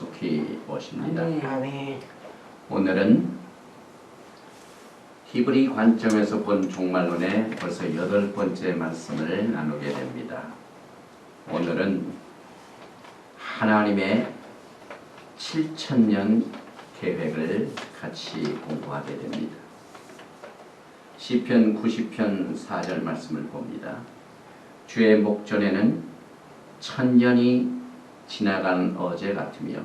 속히 오십니다. 아멘. 오늘은 히브리 관점에서 본 종말론의 벌써 8번째 말씀을 나누게 됩니다. 오늘은 하나님의 7천년 계획을 같이 공부하게 됩니다. 시편 90편 4절 말씀을 봅니다. 주의 목전에는 천년이 지나간 어제 같으며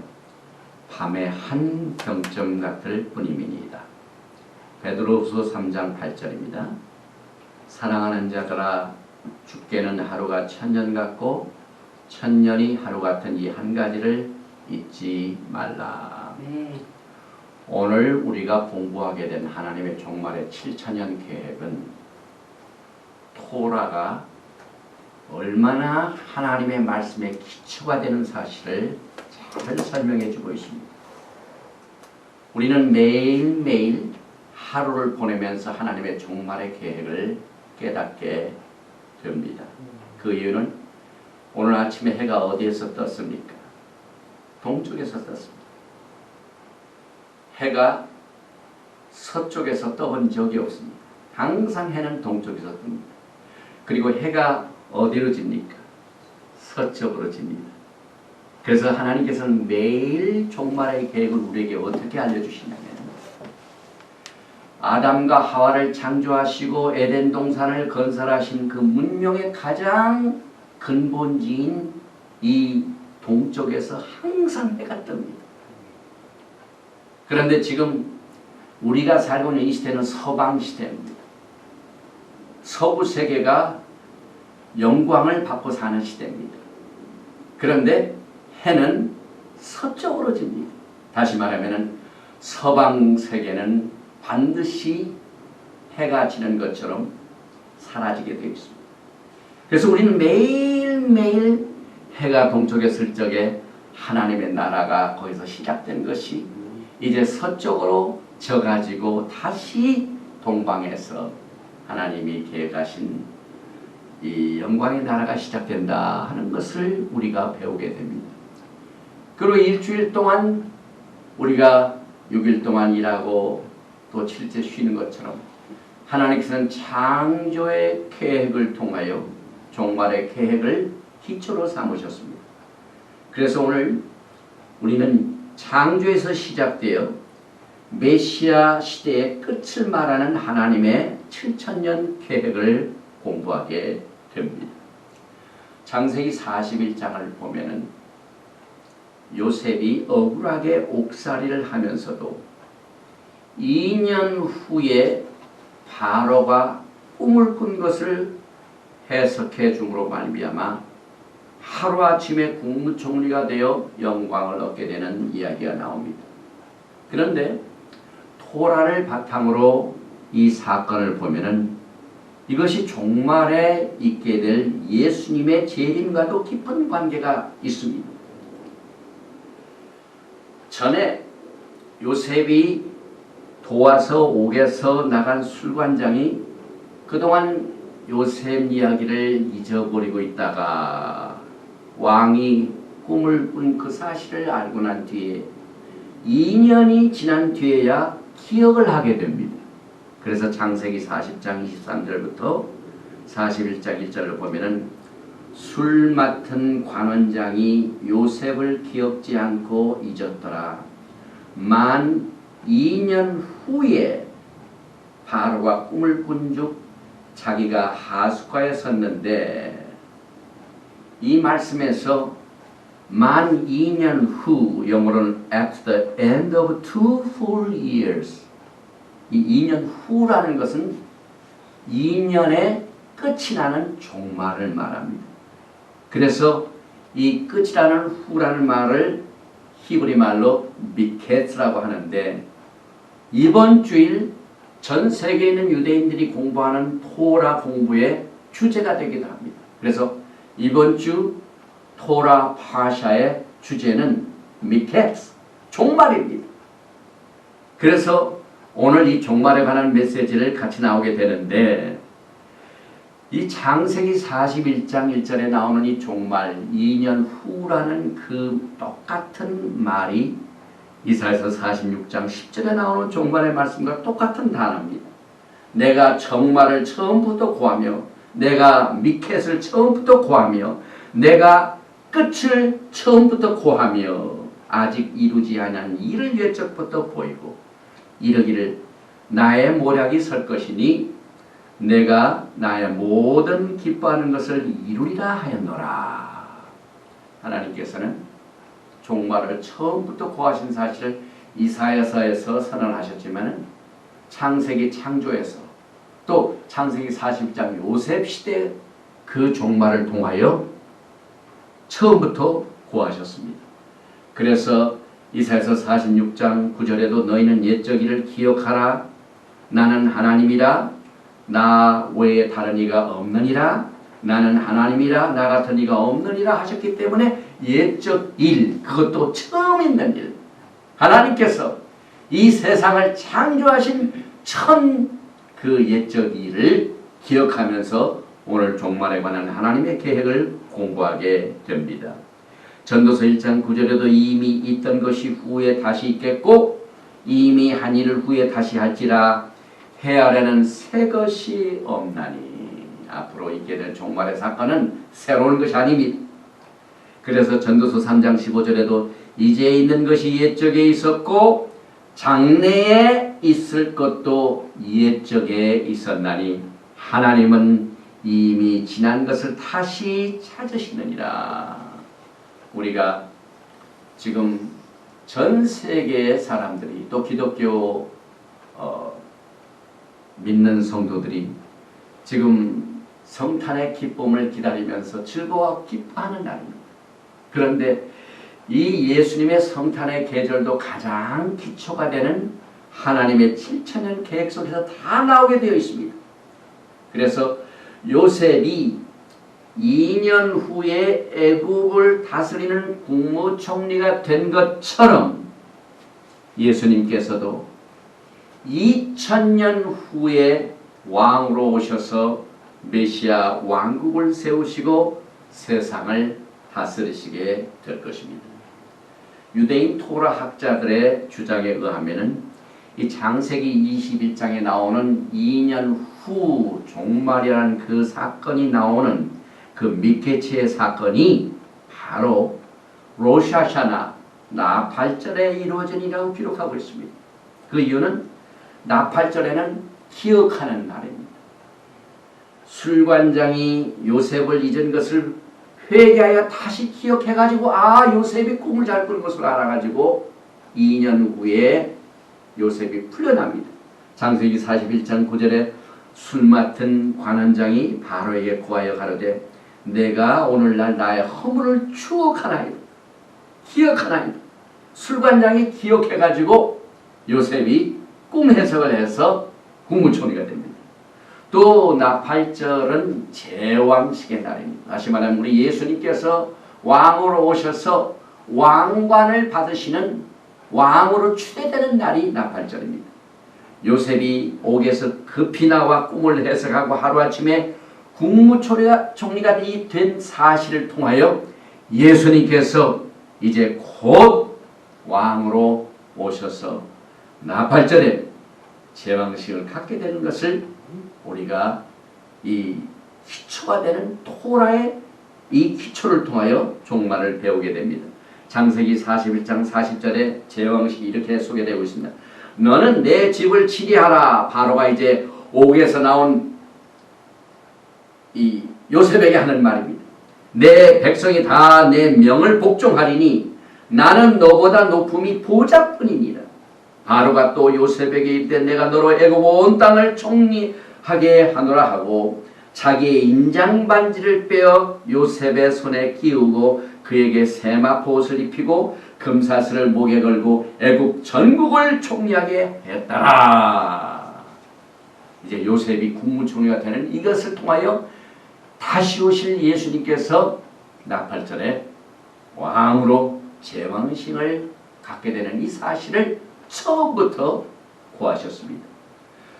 밤의 한 경점 같을 뿐임이니이다. 베드로후서 3장 8절입니다. 사랑하는 자들아, 주께는 하루가 천년 같고 천년이 하루 같은 이 한 가지를 잊지 말라. 오늘 우리가 공부하게 된 하나님의 종말의 7천년 계획은 토라가 얼마나 하나님의 말씀에 기초가 되는 사실을 잘 설명해 주고 있습니다. 우리는 매일매일 하루를 보내면서 하나님의 종말의 계획을 깨닫게 됩니다. 그 이유는 오늘 아침에 해가 어디에서 떴습니까? 동쪽에서 떴습니다. 해가 서쪽에서 떠본 적이 없습니다. 항상 해는 동쪽에서 뜹니다. 그리고 해가 어디로 집니까? 서쪽으로 집니다. 그래서 하나님께서는 매일 종말의 계획을 우리에게 어떻게 알려주시냐면, 아담과 하와를 창조하시고 에덴 동산을 건설하신 그 문명의 가장 근본지인 이 동쪽에서 항상 해가 뜹니다. 그런데 지금 우리가 살고 있는 이 시대는 서방 시대입니다. 서구 세계가 영광을 받고 사는 시대입니다. 그런데 해는 서쪽으로 집니다. 다시 말하면 서방 세계는 반드시 해가 지는 것처럼 사라지게 되어 있습니다. 그래서 우리는 매일매일 해가 동쪽에 쓸 적에 하나님의 나라가 거기서 시작된 것이 이제 서쪽으로 져가지고 다시 동방에서 하나님이 계획하신 이 영광의 나라가 시작된다 하는 것을 우리가 배우게 됩니다. 그리고 일주일 동안 우리가 6일 동안 일하고 또 7째 쉬는 것처럼 하나님께서는 창조의 계획을 통하여 종말의 계획을 기초로 삼으셨습니다. 그래서 오늘 우리는 창조에서 시작되어 메시아 시대의 끝을 말하는 하나님의 7천년 계획을 공부하게 됩니다. 창세기 41장을 보면은 요셉이 억울하게 옥살이를 하면서도 2년 후에 바로가 꿈을 꾼 것을 해석해 줌으로 말미암아 하루아침에 국무총리가 되어 영광을 얻게 되는 이야기가 나옵니다. 그런데 토라를 바탕으로 이 사건을 보면은 이것이 종말에 있게 될 예수님의 재림과도 깊은 관계가 있습니다. 전에 요셉이 도와서 옥에서 나간 술관장이 그동안 요셉 이야기를 잊어버리고 있다가 왕이 꿈을 꾼 그 사실을 알고 난 뒤에 2년이 지난 뒤에야 기억을 하게 됩니다. 그래서 창세기 40장 23절부터 41장 1절을 보면은 술 맡은 관원장이 요셉을 기억지 않고 잊었더라. 만 2년 후에 바로가 꿈을 꾼즉 자기가 하숫가에 섰는데, 이 말씀에서 만 2년 후, 영어로는 at the end of 2 full years, 이 2년 후라는 것은 2년의 끝이 나는 종말을 말합니다. 그래서 이 끝이라는 후라는 말을 히브리 말로 미케츠라고 하는데, 이번 주일 전 세계에 있는 유대인들이 공부하는 토라 공부의 주제가 되기도 합니다. 그래서 이번 주 토라 파샤의 주제는 미케츠, 종말입니다. 그래서 오늘 이 종말에 관한 메시지를 같이 나오게 되는데, 이 창세기 41장 1절에 나오는 이 종말 2년 후라는 그 똑같은 말이 이사야서 46장 10절에 나오는 종말의 말씀과 똑같은 단어입니다. 내가 정말을 처음부터 구하며 내가 미켓을 처음부터 구하며 내가 끝을 처음부터 구하며 아직 이루지 않은 일을 예적부터 보이고 이르기를 나의 모략이 설 것이니 내가 나의 모든 기뻐하는 것을 이루리라 하였노라. 하나님께서는 종말을 처음부터 구하신 사실을 이사야서에서 선언하셨지만 창세기 창조에서 또 창세기 40장 요셉 시대 그 종말을 통하여 처음부터 구하셨습니다. 그래서 이사야서 46장 9절에도 너희는 옛적 일을 기억하라. 나는 하나님이라. 나 외에 다른 이가 없느니라. 나는 하나님이라. 나 같은 이가 없느니라 하셨기 때문에 옛적 일, 그것도 처음 있는 일, 하나님께서 이 세상을 창조하신 그 옛적 일을 기억하면서 오늘 종말에 관한 하나님의 계획을 공부하게 됩니다. 전도서 1장 9절에도 이미 있던 것이 후에 다시 있겠고 이미 한 일을 후에 다시 할지라 헤아려는 새 것이 없나니. 앞으로 있게 될 종말의 사건은 새로운 것이 아닙니다. 그래서 전도서 3장 15절에도 이제 있는 것이 옛적에 있었고 장래에 있을 것도 옛적에 있었나니 하나님은 이미 지난 것을 다시 찾으시느니라. 우리가 지금 전 세계의 사람들이 또 기독교 믿는 성도들이 지금 성탄의 기쁨을 기다리면서 즐거워 기뻐하는 날입니다. 그런데 이 예수님의 성탄의 계절도 가장 기초가 되는 하나님의 7천년 계획 속에서 다 나오게 되어 있습니다. 그래서 요셉이 2년 후에 애굽을 다스리는 국무총리가 된 것처럼 예수님께서도 2000년 후에 왕으로 오셔서 메시아 왕국을 세우시고 세상을 다스리시게 될 것입니다. 유대인 토라 학자들의 주장에 의하면 이 창세기 21장에 나오는 2년 후 종말이라는 그 사건이 나오는 그 미케체의 사건이 바로 로샤샤나 나팔절에 이루어진이라고 기록하고 있습니다. 그 이유는 나팔절에는 기억하는 날입니다. 술관장이 요셉을 잊은 것을 회개하여 다시 기억해가지고 요셉이 꿈을 잘 꾼 것을 알아가지고 2년 후에 요셉이 풀려납니다. 창세기 41장 9절에 술 맡은 관원장이 바로에게 구하여 가로되 내가 오늘날 나의 허물을 추억하나이다. 기억하나이다. 술관장이 기억해가지고 요셉이 꿈 해석을 해서 국무총리가 됩니다. 또 나팔절은 제왕식의 날입니다. 다시 말하면 우리 예수님께서 왕으로 오셔서 왕관을 받으시는 왕으로 추대되는 날이 나팔절입니다. 요셉이 옥에서 급히 나와 꿈을 해석하고 하루아침에 국무총리가 된 사실을 통하여 예수님께서 이제 곧 왕으로 오셔서 나팔절에 제왕식을 갖게 되는 것을 우리가 이 기초가 되는 토라의 이 기초를 통하여 종말을 배우게 됩니다. 창세기 41장 40절에 제왕식이 이렇게 소개되고 있습니다. 너는 내 집을 치리하라. 바로가 이제 옥에서 나온 이 요셉에게 하는 말입니다. 내 백성이 다 내 명을 복종하리니 나는 너보다 높음이 보좌뿐이니라. 바로가 또 요셉에게 이르되 내가 너로 애굽 온 땅을 총리하게 하노라 하고 자기의 인장 반지를 빼어 요셉의 손에 끼우고 그에게 세마포 옷을 입히고 금사슬을 목에 걸고 애굽 전국을 총리하게 했더라. 이제 요셉이 국무총리가 되는 이것을 통하여 다시 오실 예수님께서 나팔절에 왕으로 제왕신을 갖게 되는 이 사실을 처음부터 구하셨습니다.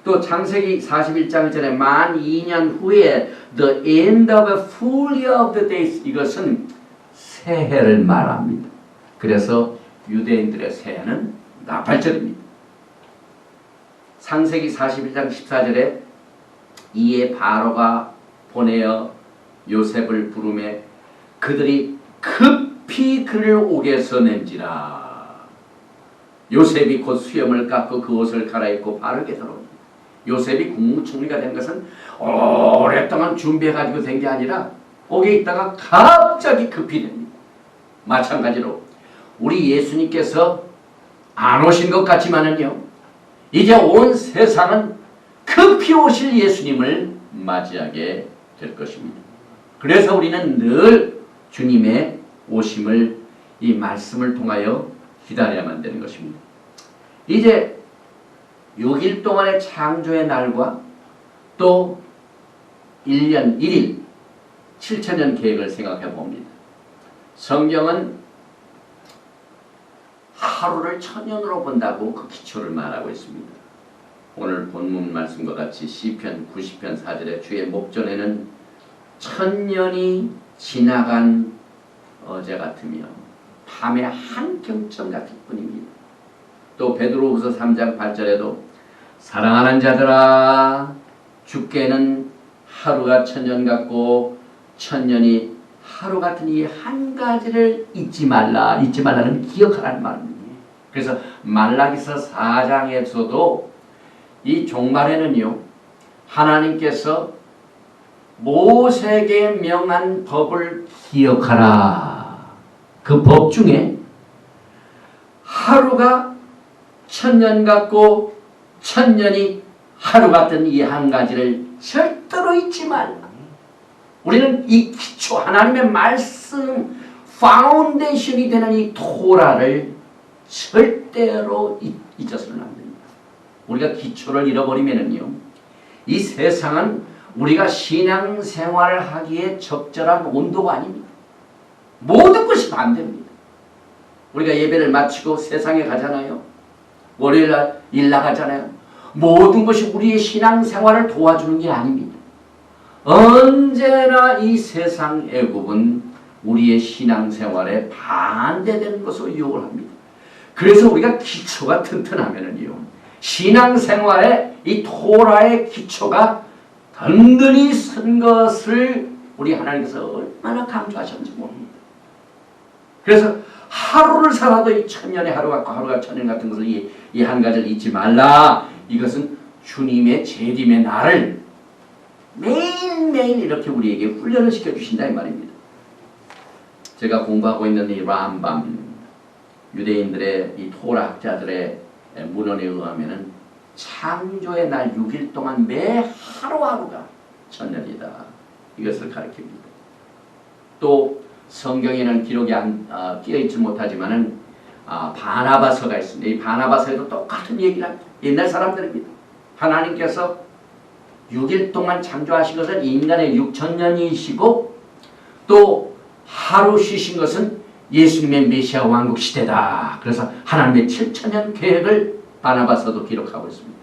또 창세기 41장 전에 만 2년 후에 the end of a full year of the days, 이것은 새해를 말합니다. 그래서 유대인들의 새해는 나팔절입니다. 창세기 41장 14절에 이에 바로가 보내어 요셉을 부르매 그들이 급히 그를 옥에서 낸지라. 요셉이 곧 수염을 깎고 그 옷을 갈아입고 바르게 들어옵니다. 요셉이 국무총리가 된 것은 오랫동안 준비해가지고 된 게 아니라 옥에 있다가 갑자기 급히 됩니다. 마찬가지로 우리 예수님께서 안 오신 것 같지만은요, 이제 온 세상은 급히 오실 예수님을 맞이하게 될 것입니다. 그래서 우리는 늘 주님의 오심을 이 말씀을 통하여 기다려야만 되는 것입니다. 이제 6일 동안의 창조의 날과 또 1년 1일 7천년 계획을 생각해 봅니다. 성경은 하루를 천년으로 본다고 그 기초를 말하고 있습니다. 오늘 본문 말씀과 같이 시편 90편 4절에 주의 목전에는 천년이 지나간 어제 같으며 밤의 한 경점 같을 뿐입니다. 또 베드로후서 3장 8절에도 사랑하는 자들아 주께는 하루가 천년 같고 천년이 하루 같은 이 한 가지를 잊지 말라. 잊지 말라는 기억하라는 말입니다. 그래서 말라기서 4장에서도 이 종말에는요, 하나님께서 모세에게 명한 법을 기억하라. 그 법 중에 하루가 천년 같고 천년이 하루 같은 이 한 가지를 절대로 잊지 말라. 우리는 이 기초, 하나님의 말씀 파운데이션이 되는 이 토라를 절대로 잊어서는 안 됩니다. 우리가 기초를 잃어버리면은요, 이 세상은 우리가 신앙생활을 하기에 적절한 온도가 아닙니다. 모든 것이 반대입니다. 우리가 예배를 마치고 세상에 가잖아요. 월요일날 일 나가잖아요. 모든 것이 우리의 신앙생활을 도와주는 게 아닙니다. 언제나 이 세상 애국은 우리의 신앙생활에 반대되는 것으로 유혹을 합니다. 그래서 우리가 기초가 튼튼하면은요, 신앙생활에 이 토라의 기초가 든든히 선 것을 우리 하나님께서 얼마나 강조하셨는지 모릅니다. 그래서 하루를 살아도 이 천년의 하루 같고 하루가 천년 같은 것을 이 한 가지를 잊지 말라. 이것은 주님의 재림의 날을 매일매일 이렇게 우리에게 훈련을 시켜주신다 이 말입니다. 제가 공부하고 있는 이 람밤, 유대인들의 이 토라 학자들의 문헌에 의하면은 창조의 날 6일 동안 매 하루하루가 천년이다. 이것을 가르칩니다. 또 성경에는 기록이 끼어있지 못하지만은 바나바서가 있습니다. 이 바나바서에도 똑같은 얘기를 합니다. 옛날 사람들입니다. 하나님께서 6일 동안 창조하신 것은 인간의 6천년이시고 또 하루 쉬신 것은 예수님의 메시아 왕국 시대다. 그래서 하나님의 7천년 계획을 바나바서도 기록하고 있습니다.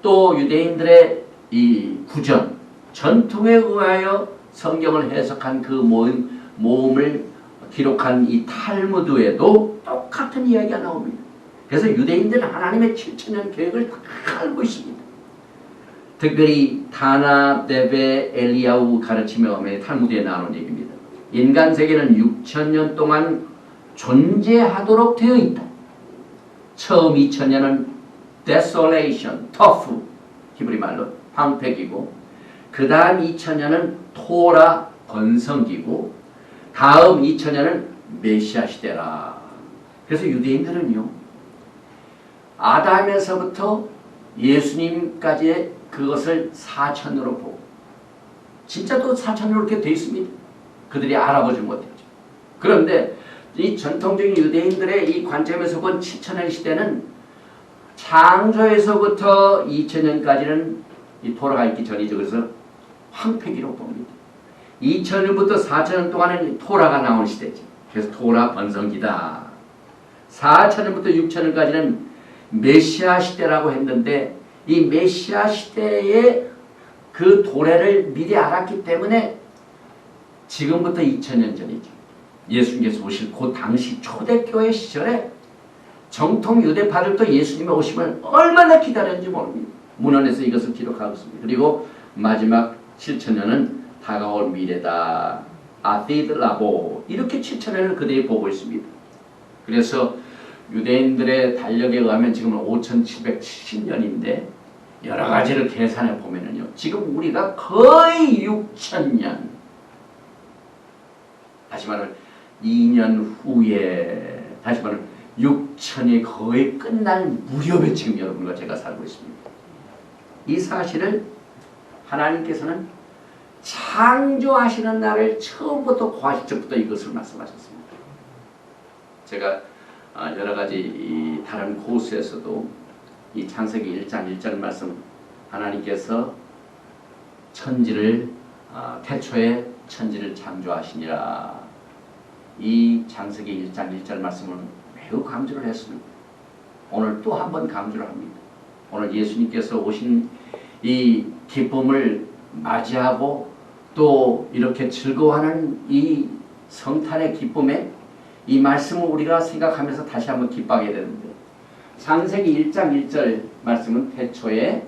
또 유대인들의 이 구전, 전통에 의하여 성경을 해석한 그 모음을 기록한 이 탈무드에도 똑같은 이야기가 나옵니다. 그래서 유대인들은 하나님의 7천년 계획을 다 알고 있습니다. 특별히 타나, 데베, 엘리야후 가르침에 탈무드에 나오는 얘기입니다. 인간 세계는 6천년 동안 존재하도록 되어 있다. 처음 2000년은 desolation, tough, 히브리 말로 황폐기고, 그 다음 2000년은 토라, 번성기고, 다음 2000년은 메시아 시대라. 그래서 유대인들은요, 아담에서부터 예수님까지의 그것을 4천으로 보고, 진짜도 4천으로 이렇게 되어 있습니다. 그들이 알아보지 못했죠. 그런데 이 전통적인 유대인들의 이 관점에서 본 7천년 시대는 창조에서부터 2000년까지는 이 토라가 있기 전이죠. 그래서 황폐기로 봅니다. 2000년부터 4000년 동안은 토라가 나온 시대죠. 그래서 토라 번성기다. 4000년부터 6000년까지는 메시아 시대라고 했는데 이 메시아 시대의 그 도래를 미리 알았기 때문에 지금부터 2000년 전이죠. 예수님께서 오실 그 당시 초대교회 시절에 정통 유대파들도 예수님의 오심을 얼마나 기다렸는지 모릅니다. 문헌에서 이것을 기록하고 있습니다. 그리고 마지막 7천년은 다가올 미래다. 아티드라고 이렇게 7천년을 그들이 보고 있습니다. 그래서 유대인들의 달력에 의하면 지금은 5770년인데 여러 가지를 계산해 보면은요. 지금 우리가 거의 6000년 다시 말하면 2년 후에 다시 말하면 6000이 거의 끝날 무렵에 지금 여러분과 제가 살고 있습니다. 이 사실을 하나님께서는 창조하시는 날을 처음부터 과시적부터 이것을 말씀하셨습니다. 제가 여러 가지 다른 코스에서도 이 창세기 1장 1절 말씀 하나님께서 천지를 태초에 천지를 창조하시니라 이 창세기 1장 1절 말씀을 매우 강조를 했습니다. 오늘 또 한 번 강조를 합니다. 오늘 예수님께서 오신 이 기쁨을 맞이하고 또 이렇게 즐거워하는 이 성탄의 기쁨에 이 말씀을 우리가 생각하면서 다시 한번 기뻐하게 되는데 창세기 1장 1절 말씀은 태초에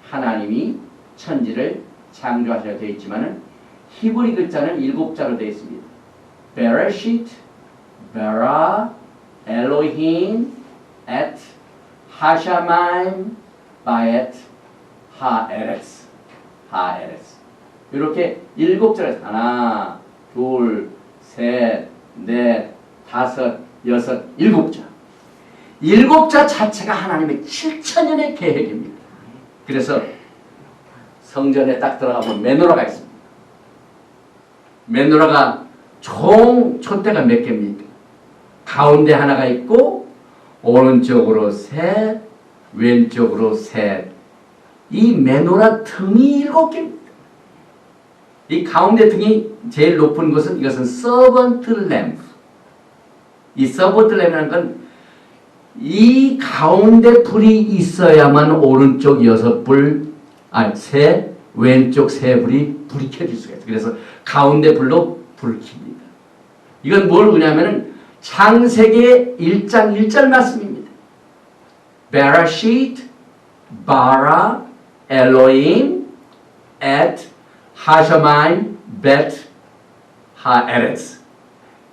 하나님이 천지를 창조하셔야 되어 있지만은 히브리 글자는 7자로 되어 있습니다. Bereshit, Bara, Elohim, Et, Hashamayim, Baet, 하에레스. 이렇게 7자를 하나, 둘, 셋, 넷, 다섯, 여섯, 7자. 7자 자체가 하나님의 7천년의 계획입니다. 그래서 성전에 딱 들어가면 메노라가 있습니다. 메노라가 총 촛대가 몇 개입니까? 가운데 하나가 있고 오른쪽으로 셋, 왼쪽으로 셋. 이 메노라 등이 7개입니다. 이 가운데 등이 제일 높은 것은 이것은 서번트 램프. 이 서번트 램프라는 건 이 가운데 불이 있어야만 오른쪽 6불, 셋, 왼쪽 3불이 불이 켜질 수가 있어요. 그래서 가운데 불로 불을 킵니다. 이건 뭘 의미하면은 창세기 1장 1절 말씀입니다. Bereshit, bara, Elohim, et, hashamayim, bet, haeretz.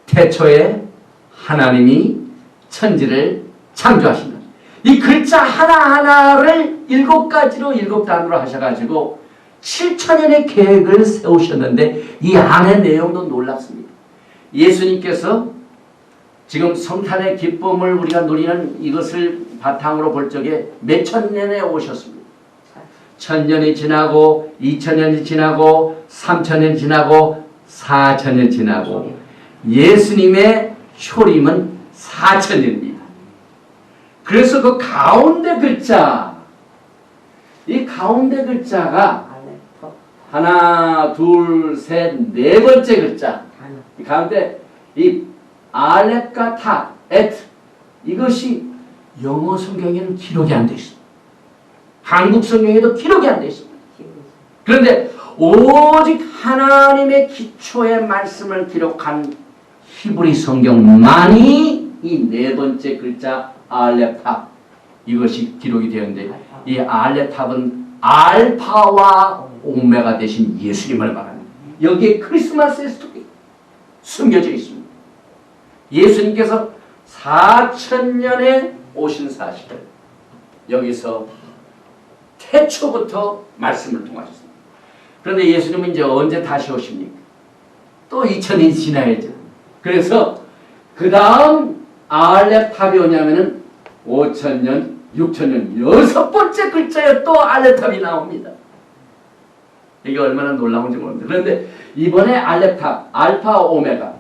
태초에 하나님이 천지를 창조하신다. 이 글자 하나하나를 7가지로 7단으로 하셔가지고 7천년의 계획을 세우셨는데 이 안의 내용도 놀랍습니다. 예수님께서 지금 성탄의 기쁨을 우리가 누리는 이것을 바탕으로 볼 적에 몇천 년에 오셨습니다. 1000년이 지나고 2000년이 지나고 3000년이 지나고 4000년 지나고 예수님의 초림은 4000년입니다. 그래서 그 가운데 글자 이 가운데 글자가 하나 둘 셋 네 번째 글자 이 가운데 이 알렙과 탑, 엣 이것이 영어 성경에는 기록이 안 되어 있습니다. 한국 성경에도 기록이 안 되어 있습니다. 그런데 오직 하나님의 기초의 말씀을 기록한 히브리 성경만이 이 네 번째 글자 알렙탑 이것이 기록이 되었는데 이 알렙탑은 알파와 오메가 되신 예수님을 말합니다. 여기에 크리스마스의 스토리 숨겨져 있습니다. 예수님께서 4000년에 오신 사실을 여기서 태초부터 말씀을 통하셨습니다. 그런데 예수님은 이제 언제 다시 오십니까? 또 2000년이 지나야죠. 그래서 그 다음 알렙탑이 오냐면은 5000년, 6000년 6번째 글자에 또 알렙탑이 나옵니다. 이게 얼마나 놀라운지 모릅니다. 그런데 이번에 알렙탑, 알파, 오메가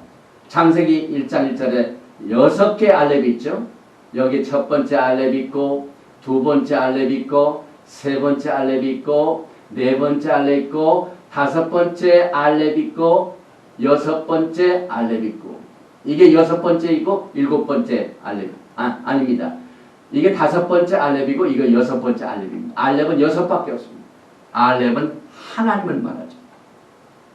창세기 1장 1절에 6개 알렙이 있죠. 여기 첫 번째 알렙이 있고 두 번째 알렙이 있고 세 번째 알렙이 있고 네 번째 알렙이 있고 다섯 번째 알렙이 있고 여섯 번째 알렙이 있고 이게 여섯 번째이고 일곱 번째 알렙 아닙니다. 이게 5번째 알렙이고 이거 6번째 알렙입니다. 알렙은 6밖에 없습니다. 알렙은 하나님을 말하죠.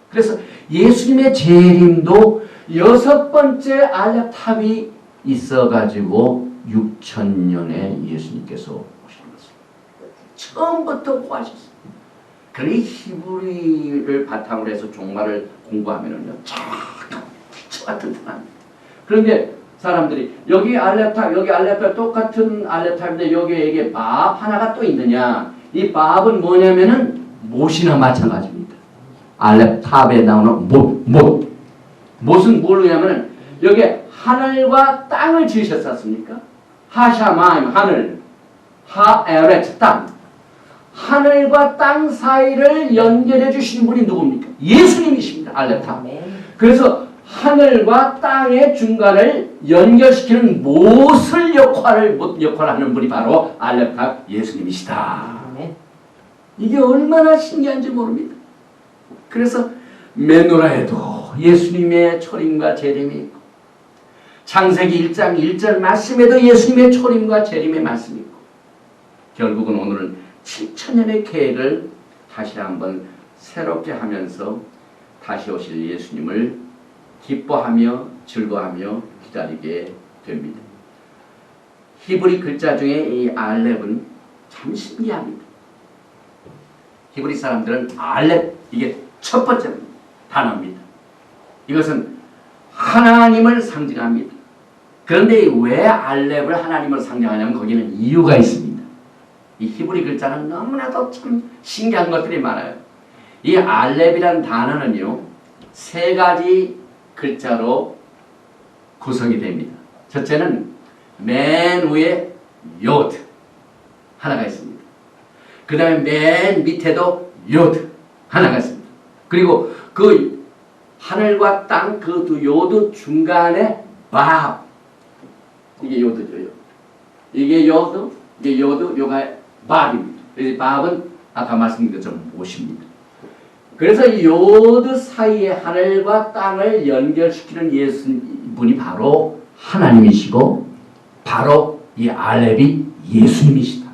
그래서 예수님의 재림도 6번째 알렙 탑이 있어가지고 6,000년에 예수님께서 오신 것입니다. 처음부터 구하셨습니다. 그러니 히브리를 바탕으로 해서 종말을 공부하면은요, 참 기초 같은 사람입니다. 그런데 사람들이 여기 알렙탑, 여기 알렙탑 똑같은 알렙탑인데 여기에 이게 밥 하나가 또 있느냐? 이 밥은 뭐냐면은 못이나 마찬가지입니다. 알렙탑에 나오는 못은 뭐냐면은 여기에 하늘과 땅을 지으셨었습니까? 하샤마임 하늘, 하에렛 땅. 하늘과 땅 사이를 연결해 주시는 분이 누굽니까? 예수님이십니다. 알렙탑. 그래서 하늘과 땅의 중간을 연결시키는 못을 역할하는 분이 바로 알렙탑 예수님이시다. 이게 얼마나 신기한지 모릅니다. 그래서 메노라에도 예수님의 초림과 재림이 있고 창세기 1장 1절 말씀에도 예수님의 초림과 재림의 말씀이 있고 결국은 오늘은 7,000년의 계획을 다시 한번 새롭게 하면서 다시 오실 예수님을 기뻐하며 즐거워하며 기다리게 됩니다. 히브리 글자 중에 이 알렙은 참 신기합니다. 히브리 사람들은 알렙, 이게 첫 번째 단어입니다. 이것은 하나님을 상징합니다. 그런데 왜 알렙을 하나님을 상징하냐면 거기는 이유가 있습니다. 이 히브리 글자는 너무나도 참 신기한 것들이 많아요. 이 알렙이라는 단어는요, 3가지 글자로 구성이 됩니다. 첫째는 맨 위에 요드 하나가 있습니다. 그 다음에 맨 밑에도 요드 하나가 있습니다. 그리고 그 하늘과 땅 그 두 요드 중간에 밥, 이게 요드죠. 이게 요드, 이게 요드, 요가 밥입니다. 그래서 밥은 아까 말씀드린 것처럼 못입니다. 그래서 이 요드 사이에 하늘과 땅을 연결시키는 예수님이 바로 하나님이시고 바로 이 알렙이 예수님이시다.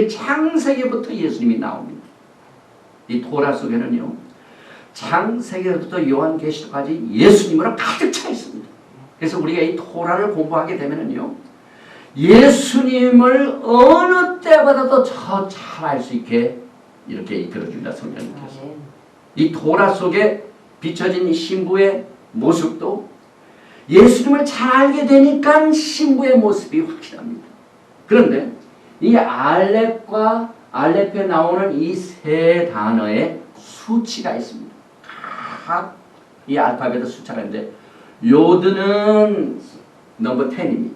창세기부터 예수님이 나옵니다. 이 토라 속에는요, 창세기부터 요한계시록까지 예수님으로 가득 차 있습니다. 그래서 우리가 이 토라를 공부하게 되면은요, 예수님을 어느 때보다도 더 잘 알 수 있게 이렇게 이끌어줍니다. 성령님께서. 이 토라 속에 비춰진 신부의 모습도 예수님을 잘 알게 되니까 신부의 모습이 확실합니다. 그런데 이 알렙과 알렙에 나오는 이 3단어의 수치가 있습니다. 각 이 알파벳의 숫자가 있는데 요드는 넘버 10입니다.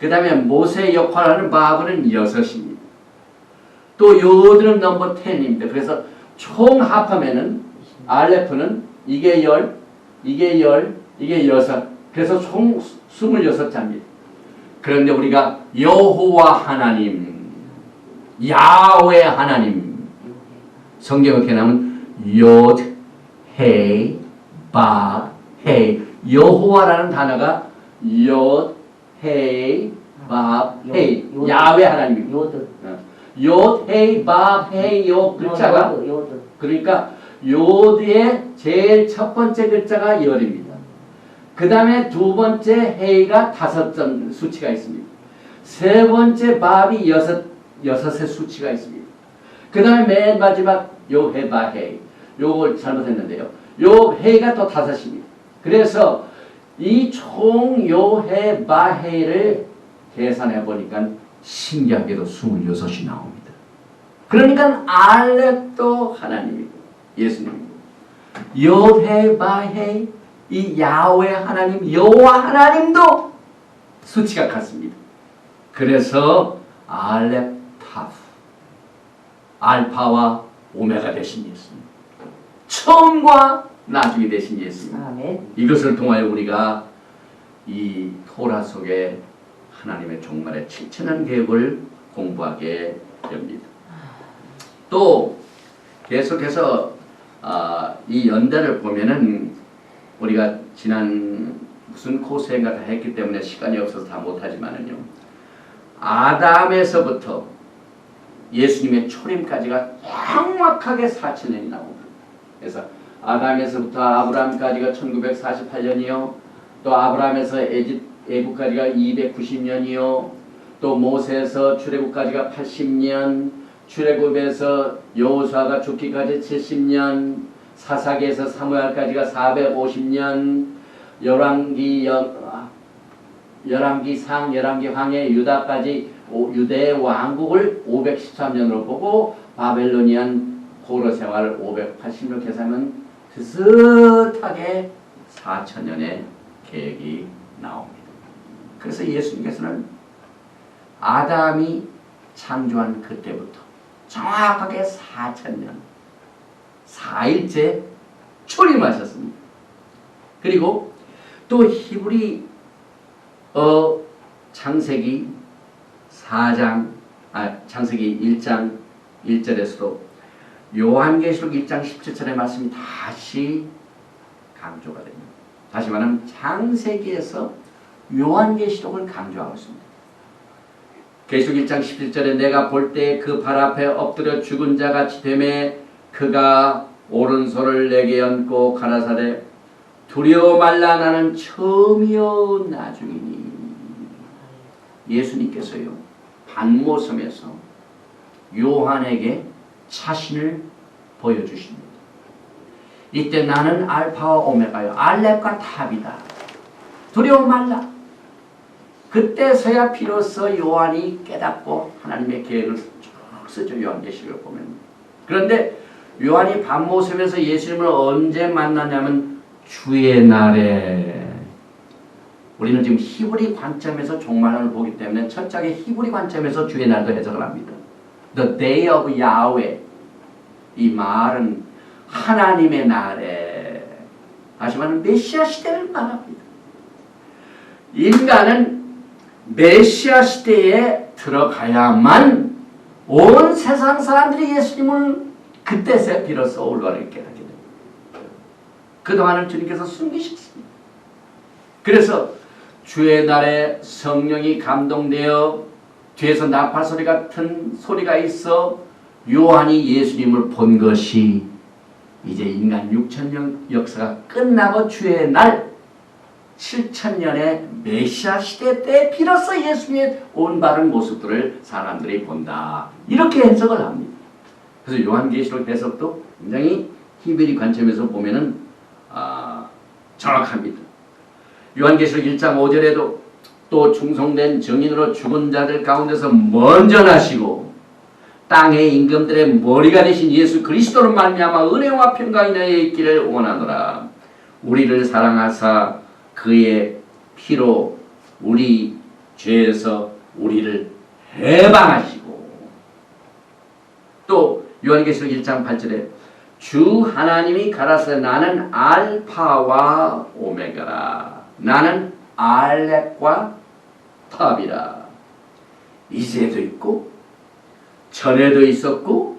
그 다음에 못의 역할을 하는 바브는 6입니다. 또 요드는 넘버 10입니다. 그래서 총 합하면은 알렙은 이게 10, 이게 10, 이게 6. 그래서 총 26자입니다. 그런데 우리가 여호와 하나님, 야훼 하나님, 성경에 이렇게 나오면 요드, 헤이, 밥, 헤이, 여호와라는 단어가 요드, 헤이, 밥, 헤이, 야훼 하나님입니다. 요드, 헤이, 밥, 헤이, 요 글자가 그러니까 요드의 제일 첫 번째 글자가 열입니다. 그 다음에 두 번째 헤이가 5점 수치가 있습니다. 세 번째 밥이 6의 수치가 있습니다. 그 다음에 맨 마지막 요헤바헤이, 요걸 잘못했는데요. 요 헤이가 또 5입니다. 그래서 이 총 요헤바헤이를 계산해 보니까 신기하게도 26이 나옵니다. 그러니까 알렙도 하나님이고 예수님이고 요헤바헤이, 이 야훼 하나님, 여호와 하나님도 수치가 같습니다. 그래서 알렙 타프, 알파와 오메가 되신 예수님, 처음과 나중에 되신 예수님. 아멘. 이것을 통하여 우리가 이 토라 속에 하나님의 종말의 7,000년 계획을 공부하게 됩니다. 또 계속해서 이 연대를 보면은 우리가 지난 무슨 코스인가 다 했기 때문에 시간이 없어서 다 못하지만은요, 아담에서부터 예수님의 초림까지가 정확하게 4,000년이 나옵니다. 그래서 아담에서부터 아브라함까지가 1948년이요. 또 아브라함에서 애굽까지가 290년이요. 또 모세에서 출애굽까지가 80년, 출애굽에서 여호수아가 죽기까지 70년, 사사기에서 사무엘까지가 450년, 열왕기상, 열왕기황의 유다까지 유대 왕국을 513년으로 보고 바벨로니안 포로 생활을 580년 계산하면 비슷하게 4,000년의 계획이 나옵니다. 그래서 예수님께서는 아담이 창조한 그때부터 정확하게 4,000년 4일째 출임하셨습니다. 그리고 또 히브리 창세기 1장 1절에서도 요한계시록 1장 17절의 말씀이 다시 강조가 됩니다. 다시 말하면 창세기에서 요한계시록을 강조하고 있습니다. 계시록 1장 17절에 내가 볼 때 그 발 앞에 엎드려 죽은 자같이 되매 그가 오른손을 내게 얹고 가라사대 두려워 말라 나는 처음이요 나중이니. 예수님께서요 반모섬에서 요한에게 자신을 보여주십니다. 이때 나는 알파와 오메가요 알렙과 탑이다. 두려워 말라. 그때서야 비로소 요한이 깨닫고 하나님의 계획을 쭉 쓰죠. 요한계시록을 보면. 그런데 요한이 반모섬에서 예수님을 언제 만났냐면 주의 날에. 우리는 지금 히브리 관점에서 종말론을 보기 때문에 철저하게 히브리 관점에서 주의 날도 해석을 합니다. The day of Yahweh. 이 말은 하나님의 날에, 다시 말하면 메시아 시대를 말합니다. 인간은 메시아 시대에 들어가야만 온 세상 사람들이 예수님을 그때서 비로소 올바르게 깨닫게 됩니다. 그동안은 주님께서 숨기셨습니다. 그래서 주의 날에 성령이 감동되어 뒤에서 나팔소리 같은 소리가 있어 요한이 예수님을 본 것이 이제 인간 6,000년 역사가 끝나고 주의 날 7,000년의 메시아 시대 때 비로소 예수님의 올바른 모습들을 사람들이 본다. 이렇게 해석을 합니다. 그래서 요한계시록 해석도 굉장히 히브리 관점에서 보면은 정확합니다. 요한계시록 1장 5절에도 또 충성된 증인으로 죽은 자들 가운데서 먼저 나시고 땅의 임금들의 머리가 되신 예수 그리스도로 말미암아 은혜와 평강이 너희에 있기를 원하노라. 우리를 사랑하사 그의 피로 우리 죄에서 우리를 해방하시고. 또 요한계시록 1장 8절에 주 하나님이 가라사대 나는 알파와 오메가라. 나는 알렙과 탑이라. 이제도 있고 전에도 있었고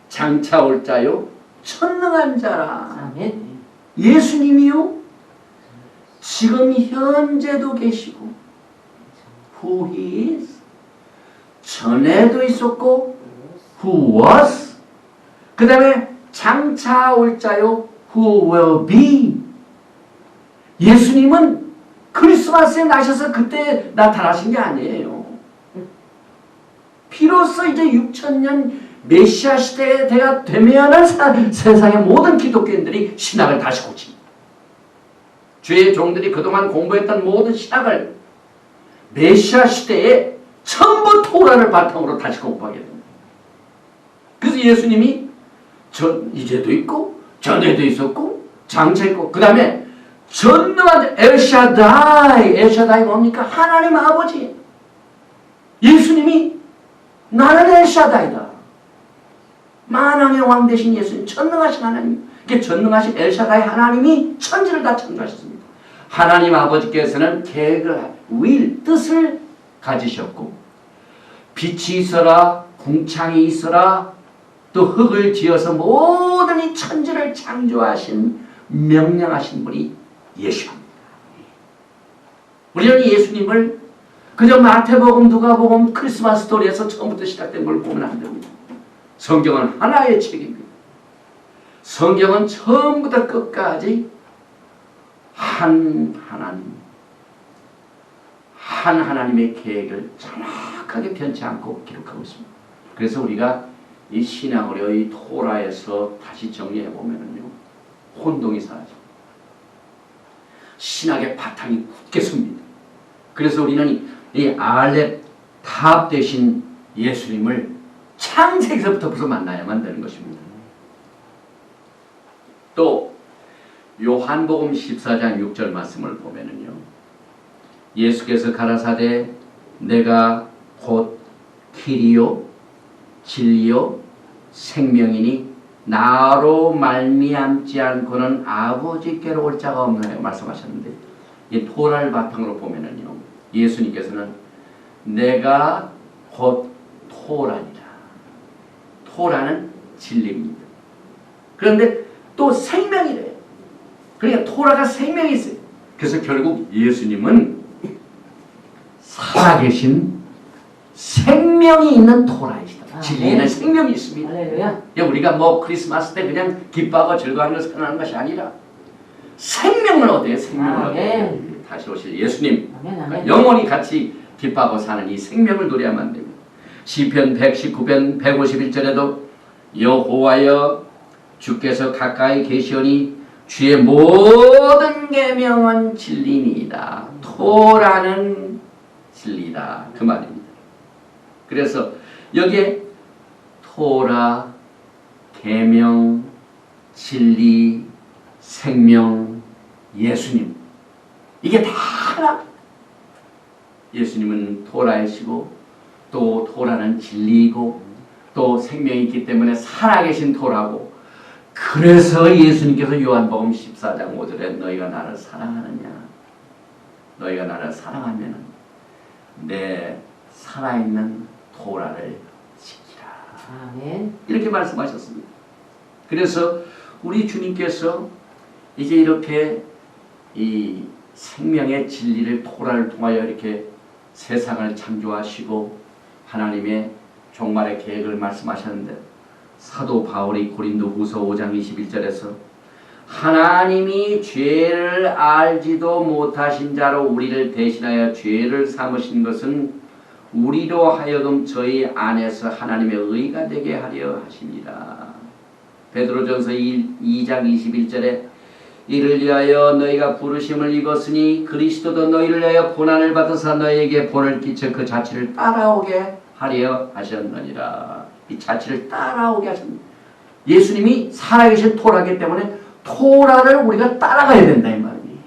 장차 올 자요 천능한 자라. 아멘. 예수님이요 지금 현재도 계시고 who he is 전에도 있었고 who was 그 다음에 장차 올 자요 who will be. 예수님은 크리스마스에 나셔서 그때 나타나신 게 아니에요. 비로소 이제 6,000년 메시아 시대가 되면은 세상의 모든 기독교인들이 신학을 다시 고칩니다. 주의 종들이 그동안 공부했던 모든 신학을 메시아 시대에 전부 토라를 바탕으로 다시 공부하게 됩니다. 그래서 예수님이 이제도 있고 전에도 있었고 장차 있고 그 다음에 전능한 엘샤다이 뭡니까? 하나님 아버지. 예수님이 나는 엘샤다이다. 만왕의 왕 되신 예수님, 전능하신 하나님. 이게 전능하신 엘샤다이 하나님이 천지를 다 창조하셨습니다. 하나님 아버지께서는 계획을, 뜻을 가지셨고 빛이 있어라, 궁창이 있어라, 또 흙을 지어서 모든 이 천지를 창조하신 명령하신 분이 예수입니다. 우리는 예수님을 그저 마태복음, 누가복음, 크리스마스 스토리에서 처음부터 시작된 걸 보면 안 됩니다. 성경은 하나의 책입니다. 성경은 처음부터 끝까지 한 하나님의 계획을 정확하게 편치 않고 기록하고 있습니다. 그래서 우리가 이 신앙으로 이 토라에서 다시 정리해 보면은요, 혼동이 사라집니다. 신학의 바탕이 굳게 섭니다. 그래서 우리는 이 알렙 탑 대신 예수님을 창세기서부터 벌써 만나야만 되는 것입니다. 또 요한복음 14장 6절 말씀을 보면은요, 예수께서 가라사대 내가 곧 길이요 진리요 생명이니 나로 말미암지 않고는 아버지께로 올 자가 없나요? 말씀하셨는데, 이 토라를 바탕으로 보면은요, 예수님께서는 내가 곧 토라니라. 토라는 진리입니다. 그런데 또 생명이래요. 그러니까 토라가 생명이 있어요. 그래서 결국 예수님은 살아계신 생명이 있는 토라이시다. 진리에는 생명이 있습니다. 우리가 뭐 크리스마스 때 그냥 기뻐하고 즐거워하는 것을 생각하는 것이 아니라 생명을 얻어요. 생명을 얻어요. 다시 오실 예수님, 그러니까 영원히 같이 기뻐하고 사는 이 생명을 누려야만 됩니다. 시편 119편 151절에도 여호와여 주께서 가까이 계시오니 주의 모든 계명은 진리니이다. 토라는 진리다. 그 말입니다. 그래서 여기에 토라, 계명, 진리, 생명, 예수님, 이게 다 하나. 예수님은 토라이시고 또 토라는 진리이고 또 생명이 있기 때문에 살아계신 토라고, 그래서 예수님께서 요한복음 14장 5절에 너희가 나를 사랑하느냐, 너희가 나를 사랑하면 내 살아있는 토라를 지키라. 아멘. 이렇게 말씀하셨습니다. 그래서 우리 주님께서 이제 이렇게 이 생명의 진리를 토라를 통하여 이렇게 세상을 창조하시고 하나님의 종말의 계획을 말씀하셨는데, 사도 바울이 고린도 후서 5장 21절에서 하나님이 죄를 알지도 못하신 자로 우리를 대신하여 죄를 삼으신 것은 우리로 하여금 저희 안에서 하나님의 의가 되게 하려 하십니다. 베드로전서 2장 21절에 이를 위하여 너희가 부르심을 입었으니 그리스도도 너희를 위하여 고난을 받으사 너희에게 본을 끼쳐 그 자취를 따라오게 하려 하셨느니라. 이 자취를 따라오게 하십니다. 예수님이 살아계신 토라기 때문에 토라를 우리가 따라가야 된다 이 말이에요.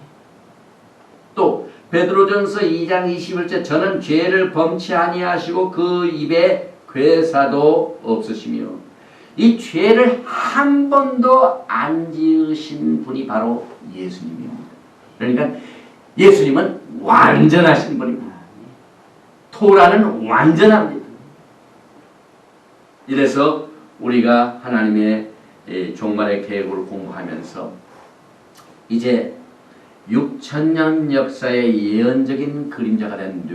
또 베드로전서 2장 21절 저는 죄를 범치 아니하시고 그 입에 괴사도 없으시며, 이 죄를 한 번도 안 지으신 분이 바로 예수님입니다. 그러니까 예수님은 완전하신 분입니다. 토라는 완전합니다. 이래서 우리가 하나님의 종말의 계획을 공부하면서 이제 6,000년 역사의 예언적인 그림자가 된